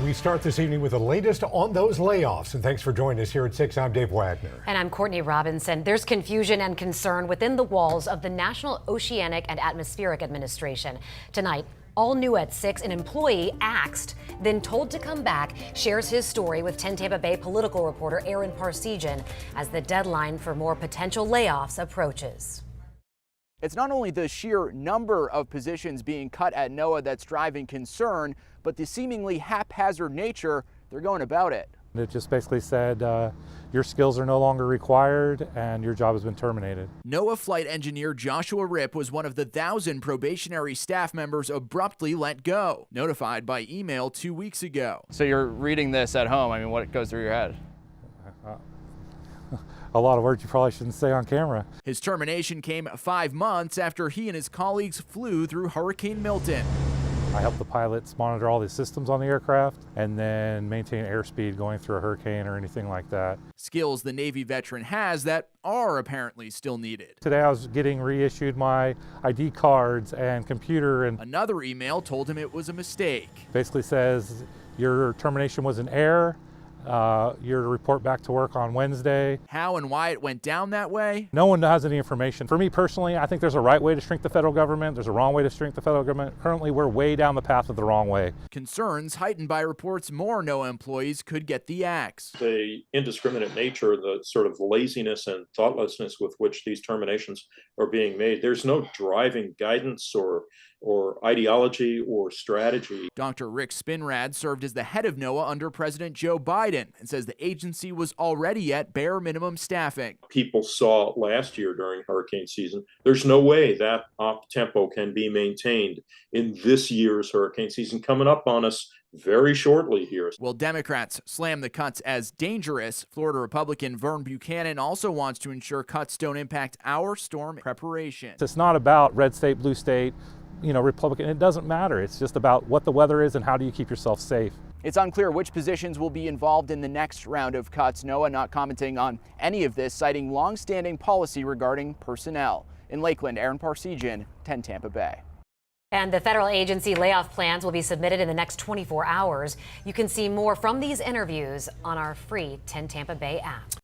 We start this evening with the latest on those layoffs. And thanks for joining us here at 6. I'm Dave Wagner. And I'm Courtney Robinson. There's confusion and concern within the walls of the National Oceanic and Atmospheric Administration. Tonight, all new at 6, an employee axed, then told to come back, shares his story with 10 Tampa Bay political reporter Aaron Parsegian as the deadline for more potential layoffs approaches. It's not only the sheer number of positions being cut at NOAA that's driving concern, but the seemingly haphazard nature they're going about it. It just basically said your skills are no longer required and your job has been terminated. NOAA flight engineer Joshua Ripp was one of the 1,000 probationary staff members abruptly let go, notified by email 2 weeks ago. So you're reading this at home. I mean, what goes through your head? A lot of words you probably shouldn't say on camera. His termination came 5 months after he and his colleagues flew through Hurricane Milton. I help the pilots monitor all the systems on the aircraft and then maintain airspeed going through a hurricane or anything like that. Skills the Navy veteran has that are apparently still needed. Today I was getting reissued my ID cards and computer, and Another email told him it was a mistake. basically says your termination was an error. You're to report back to work on Wednesday. How and why it went down that way? No one has any information. For me personally, I think there's a right way to shrink the federal government. There's a wrong way to shrink the federal government. Currently, we're way down the path of the wrong way. Concerns heightened by reports more NOAA employees could get the axe. The indiscriminate nature, the sort of laziness and thoughtlessness with which these terminations are being made. There's no driving guidance or ideology or strategy. Dr. Rick Spinrad served as the head of NOAA under President Joe Biden and says the agency was already at bare minimum staffing. People saw last year during hurricane season, there's no way that op tempo can be maintained in this year's hurricane season coming up on us very shortly here. While Democrats slam the cuts as dangerous, Florida Republican Vern Buchanan also wants to ensure cuts don't impact our storm preparation. It's not about red state, blue state, Republican. It doesn't matter. It's just about what the weather is and how do you keep yourself safe. It's unclear which positions will be involved in the next round of cuts. NOAA not commenting on any of this, citing long-standing policy regarding personnel. In Lakeland, Aaron Parsegian, 10 Tampa Bay. And the federal agency layoff plans will be submitted in the next 24 hours. You can see more from these interviews on our free 10 Tampa Bay app.